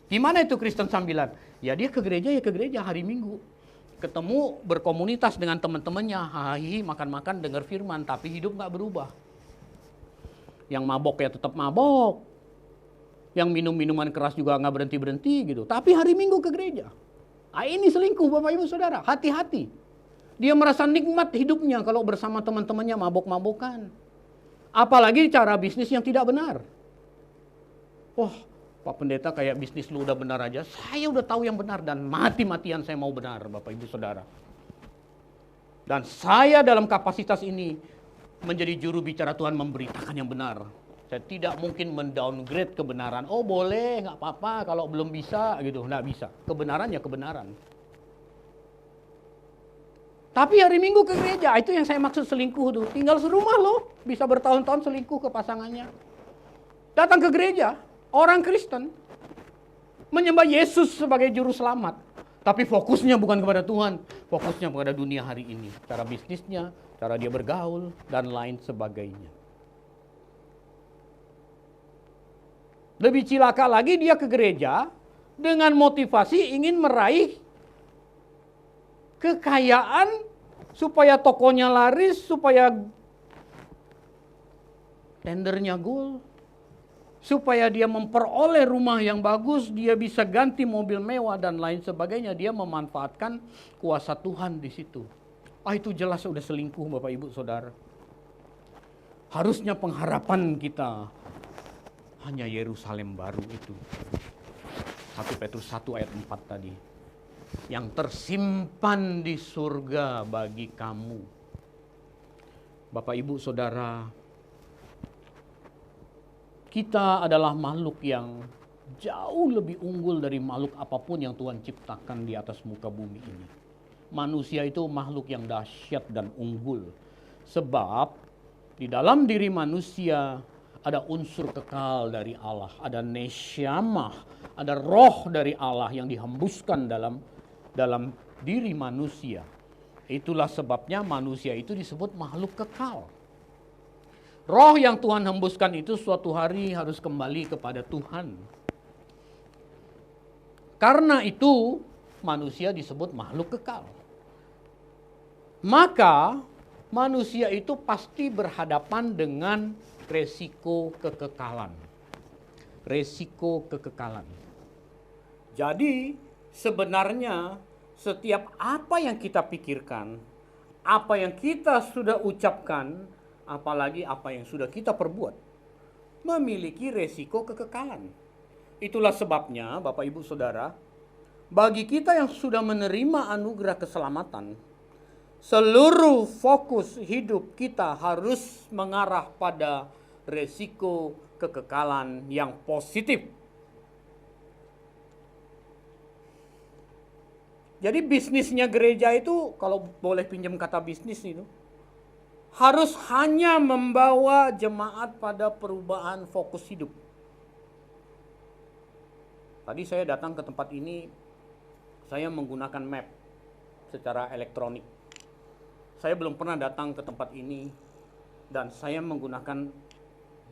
Gimana itu Kristen sambilan? Ya dia ke gereja hari Minggu. Ketemu berkomunitas dengan teman-temannya, hahi, makan-makan, dengar firman, tapi hidup nggak berubah. Yang mabok ya tetap mabok. Yang minum minuman keras juga nggak berhenti-berhenti gitu. Tapi hari Minggu ke gereja. Ah, ini selingkuh Bapak Ibu Saudara, hati-hati. Dia merasa nikmat hidupnya kalau bersama teman-temannya mabok-mabokan. Apalagi cara bisnis yang tidak benar. Wah, Pak Pendeta kayak bisnis lu udah benar aja. Saya udah tahu yang benar dan mati-matian saya mau benar Bapak Ibu Saudara. Dan saya dalam kapasitas ini menjadi juru bicara Tuhan memberitakan yang benar. Saya tidak mungkin mendowngrade kebenaran. Oh boleh, nggak apa-apa kalau belum bisa gitu. Nggak bisa. Kebenaran ya kebenaran. Tapi hari Minggu ke gereja, itu yang saya maksud selingkuh tuh. Tinggal serumah loh, bisa bertahun-tahun selingkuh ke pasangannya. Datang ke gereja, orang Kristen menyembah Yesus sebagai juru selamat. Tapi fokusnya bukan kepada Tuhan, fokusnya kepada dunia hari ini. Cara bisnisnya, cara dia bergaul, dan lain sebagainya. Lebih cilaka lagi dia ke gereja dengan motivasi ingin meraih kekayaan supaya tokonya laris, supaya tendernya gol, supaya dia memperoleh rumah yang bagus, dia bisa ganti mobil mewah dan lain sebagainya. Dia memanfaatkan kuasa Tuhan di situ. Ah, itu jelas sudah selingkuh Bapak Ibu Saudara. Harusnya pengharapan kita hanya Yerusalem baru itu. 1 Petrus 1 ayat 4 tadi. Yang tersimpan di surga bagi kamu. Bapak Ibu Saudara, kita adalah makhluk yang jauh lebih unggul dari makhluk apapun yang Tuhan ciptakan di atas muka bumi ini. Manusia itu makhluk yang dahsyat dan unggul. Sebab di dalam diri manusia ada unsur kekal dari Allah. Ada nesyamah, ada roh dari Allah yang dihembuskan dalam diri manusia. Itulah sebabnya manusia itu disebut makhluk kekal. Roh yang Tuhan hembuskan itu suatu hari harus kembali kepada Tuhan. Karena itu manusia disebut makhluk kekal. Maka manusia itu pasti berhadapan dengan resiko kekekalan. Resiko kekekalan. Jadi sebenarnya setiap apa yang kita pikirkan, apa yang kita sudah ucapkan, apalagi apa yang sudah kita perbuat, memiliki resiko kekekalan. Itulah sebabnya Bapak Ibu Saudara, bagi kita yang sudah menerima anugerah keselamatan, seluruh fokus hidup kita harus mengarah pada resiko kekekalan yang positif. Jadi bisnisnya gereja itu, kalau boleh pinjam kata bisnis itu, harus hanya membawa jemaat pada perubahan fokus hidup. Tadi saya datang ke tempat ini, saya menggunakan map secara elektronik. Saya belum pernah datang ke tempat ini, dan saya menggunakan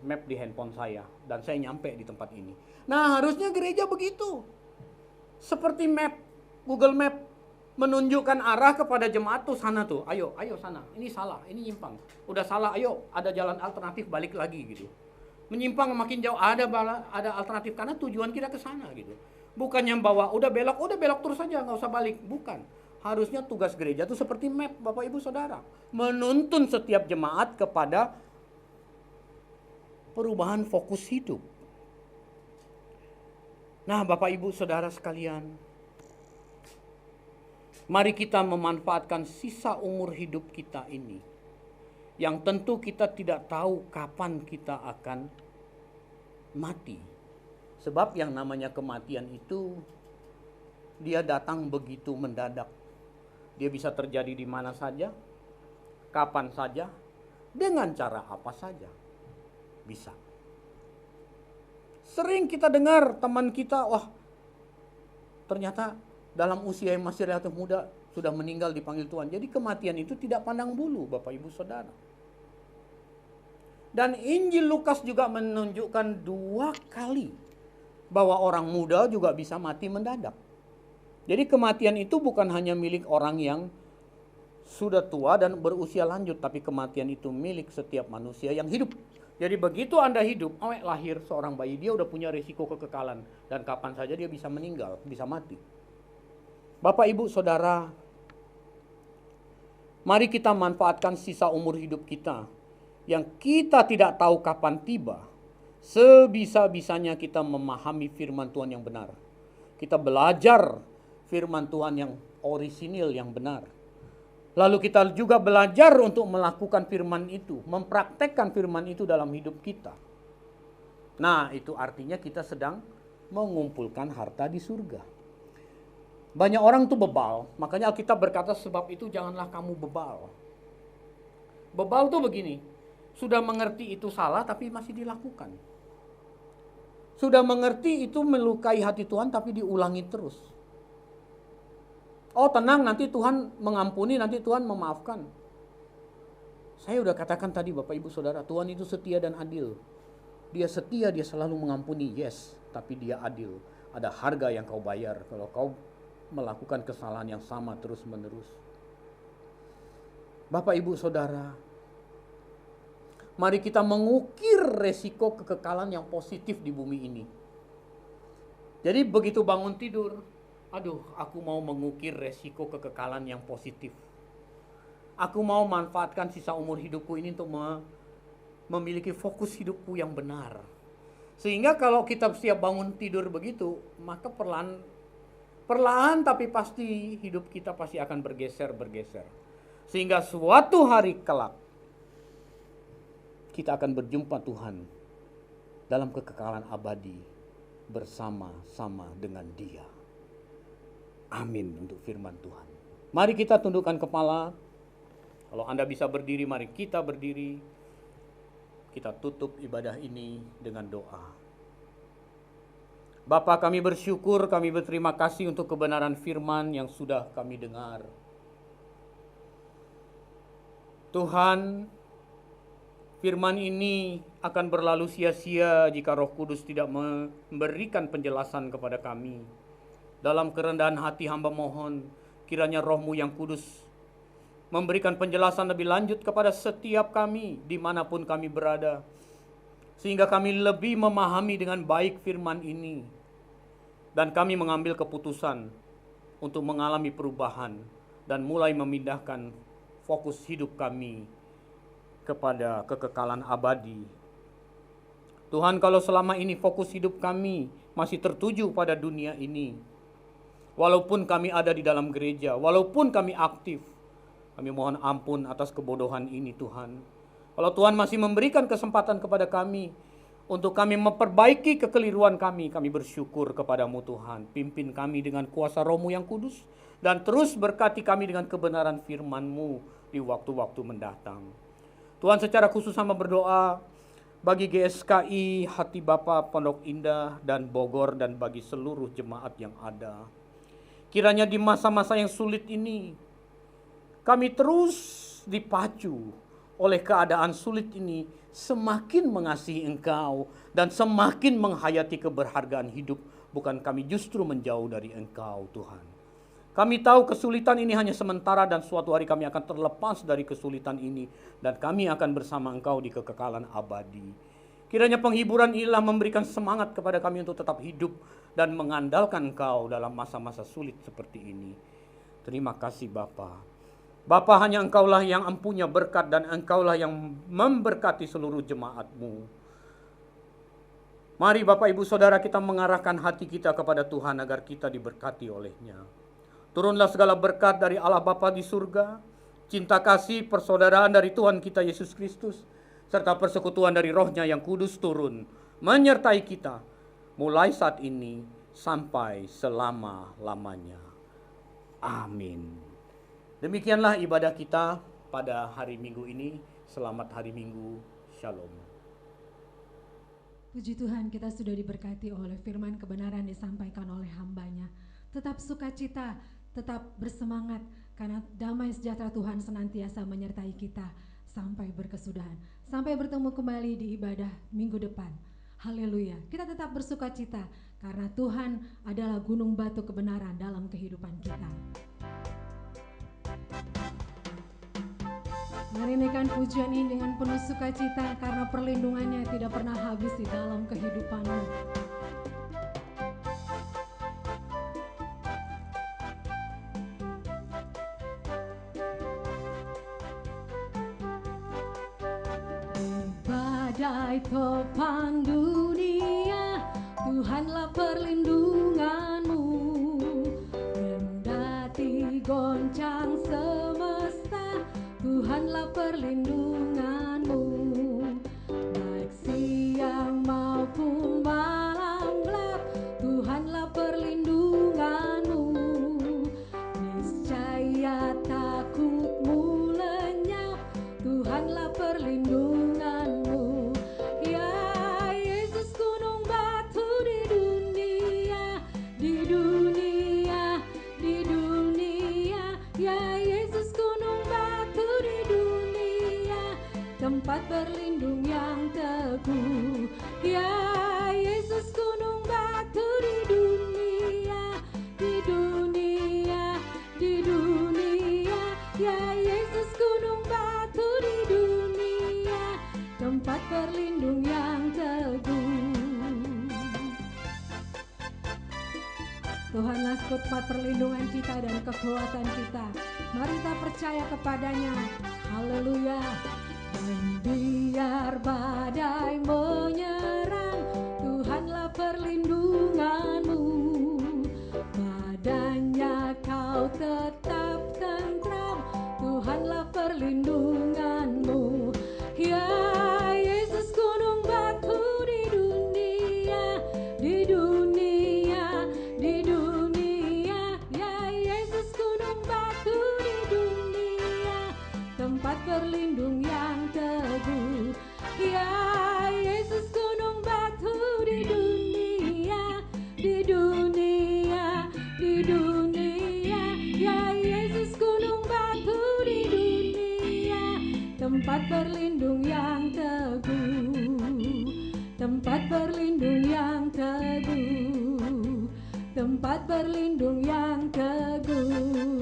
map di handphone saya, dan saya nyampe di tempat ini. Nah, harusnya gereja begitu. Seperti map, Google Map, menunjukkan arah kepada jemaat tuh sana tuh, ayo sana, ini salah, ini nyimpang, udah salah, ayo ada jalan alternatif, balik lagi gitu. Menyimpang makin jauh ada alternatif karena tujuan kita ke sana gitu. Bukannya bawa udah belok terus saja, nggak usah balik, bukan. Harusnya tugas gereja tuh seperti map, Bapak Ibu Saudara, menuntun setiap jemaat kepada perubahan fokus hidup. Nah, Bapak Ibu Saudara sekalian, mari kita memanfaatkan sisa umur hidup kita ini, yang tentu kita tidak tahu kapan kita akan mati. Sebab yang namanya kematian itu, dia datang begitu mendadak. Dia bisa terjadi di mana saja, kapan saja, dengan cara apa saja. Bisa. Sering kita dengar teman kita, wah ternyata dalam usia yang masih relatif muda sudah meninggal dipanggil Tuhan. Jadi kematian itu tidak pandang bulu, Bapak Ibu Saudara. Dan Injil Lukas juga menunjukkan 2 kali bahwa orang muda juga bisa mati mendadak. Jadi kematian itu bukan hanya milik orang yang sudah tua dan berusia lanjut, tapi kematian itu milik setiap manusia yang hidup. Jadi begitu Anda hidup, lahir seorang bayi, dia udah punya risiko kekekalan. Dan kapan saja dia bisa meninggal, bisa mati. Bapak Ibu Saudara, mari kita manfaatkan sisa umur hidup kita yang kita tidak tahu kapan tiba. Sebisa-bisanya kita memahami firman Tuhan yang benar. Kita belajar firman Tuhan yang orisinil, yang benar. Lalu kita juga belajar untuk melakukan firman itu, mempraktekkan firman itu dalam hidup kita. Nah, itu artinya kita sedang mengumpulkan harta di surga. Banyak orang tuh bebal, makanya Alkitab berkata sebab itu janganlah kamu bebal. Bebal tuh begini, sudah mengerti itu salah tapi masih dilakukan. Sudah mengerti itu melukai hati Tuhan tapi diulangi terus. Oh tenang, nanti Tuhan mengampuni, nanti Tuhan memaafkan. Saya udah katakan tadi Bapak Ibu Saudara, Tuhan itu setia dan adil. Dia setia, dia selalu mengampuni, yes, tapi dia adil. Ada harga yang kau bayar kalau kau melakukan kesalahan yang sama terus menerus. Bapak Ibu Saudara, mari kita mengukir resiko kekekalan yang positif di bumi ini. Jadi begitu bangun tidur, aduh, aku mau mengukir resiko kekekalan yang positif. Aku mau manfaatkan sisa umur hidupku ini untuk memiliki fokus hidupku yang benar. Sehingga kalau kita siap bangun tidur begitu, maka perlahan tapi pasti hidup kita pasti akan bergeser. Sehingga suatu hari kelak, kita akan berjumpa Tuhan dalam kekekalan abadi bersama-sama dengan Dia. Amin untuk firman Tuhan. Mari kita tundukkan kepala. Kalau Anda bisa berdiri, mari kita berdiri. Kita tutup ibadah ini dengan doa. Bapa, kami bersyukur, kami berterima kasih untuk kebenaran firman yang sudah kami dengar. Tuhan, firman ini akan berlalu sia-sia jika Roh Kudus tidak memberikan penjelasan kepada kami. Dalam kerendahan hati hamba mohon, kiranya Roh-Mu yang kudus memberikan penjelasan lebih lanjut kepada setiap kami, dimanapun kami berada, sehingga kami lebih memahami dengan baik firman ini, dan kami mengambil keputusan untuk mengalami perubahan, dan mulai memindahkan fokus hidup kami kepada kekekalan abadi. Tuhan, kalau selama ini fokus hidup kami masih tertuju pada dunia ini, walaupun kami ada di dalam gereja, walaupun kami aktif, kami mohon ampun atas kebodohan ini Tuhan. Kalau Tuhan masih memberikan kesempatan kepada kami untuk kami memperbaiki kekeliruan kami bersyukur kepadamu Tuhan. Pimpin kami dengan kuasa Roh-Mu yang kudus, dan terus berkati kami dengan kebenaran firman-Mu di waktu-waktu mendatang. Tuhan, secara khusus hamba berdoa bagi GSKI Hati Bapa Pondok Indah dan Bogor, dan bagi seluruh jemaat yang ada. Kiranya di masa-masa yang sulit ini, kami terus dipacu oleh keadaan sulit ini, semakin mengasihi Engkau dan semakin menghayati keberhargaan hidup. Bukan kami justru menjauh dari Engkau Tuhan. Kami tahu kesulitan ini hanya sementara, dan suatu hari kami akan terlepas dari kesulitan ini, dan kami akan bersama Engkau di kekekalan abadi. Kiranya penghiburan inilah memberikan semangat kepada kami untuk tetap hidup dan mengandalkan Engkau dalam masa-masa sulit seperti ini. Terima kasih Bapa. Bapa, hanya Engkaulah yang empunya berkat, dan Engkaulah yang memberkati seluruh jemaat-Mu. Mari Bapak Ibu Saudara, kita mengarahkan hati kita kepada Tuhan agar kita diberkati oleh-Nya. Turunlah segala berkat dari Allah Bapa di surga, cinta kasih persaudaraan dari Tuhan kita Yesus Kristus, serta persekutuan dari Roh-Nya yang kudus turun menyertai kita mulai saat ini sampai selama-lamanya. Amin. Demikianlah ibadah kita pada hari Minggu ini. Selamat hari Minggu. Shalom. Puji Tuhan, kita sudah diberkati oleh firman kebenaran disampaikan oleh hamba-Nya. Tetap sukacita, tetap bersemangat, karena damai sejahtera Tuhan senantiasa menyertai kita sampai berkesudahan. Sampai bertemu kembali di ibadah minggu depan. Haleluya. Kita tetap bersukacita karena Tuhan adalah gunung batu kebenaran dalam kehidupan kita. Mari naikkan pujian ini dengan penuh sukacita, karena perlindungannya tidak pernah habis di dalam kehidupanmu. Badai topang dunia, Tuhanlah perlindunganmu. Kendati goncang semesta, Tuhanlah perlindunganmu. Baik siang maupun malam gelap, Tuhanlah perlindunganmu. Niscaya takutmu lenyap, Tuhanlah perlindunganmu. Ya Yesus, gunung batu di dunia, di dunia, di dunia. Ya Yesus, gunung batu di dunia, tempat berlindung yang teguh. Ya Yesus, gunung batu di dunia, di dunia, di dunia. Ya Yesus, gunung batu di dunia, tempat berlindung yang teguh. Tuhanlah tempat perlindungan kita dan kekuatan kita. Mari kita percaya kepadanya. Haleluya. Dan biar badai menyerang, Tuhanlah perlindunganmu. Padanya kau tetap tentram, Tuhanlah perlindunganmu. Ya Yesus, gunung batu di dunia, di dunia, di dunia. Ya Yesus, gunung batu di dunia, tempat berlindung yang teguh. Ya Yesus, gunung batu di dunia, di dunia, di dunia. Ya tempat berlindung yang teguh, tempat berlindung yang teguh, tempat berlindung yang teguh.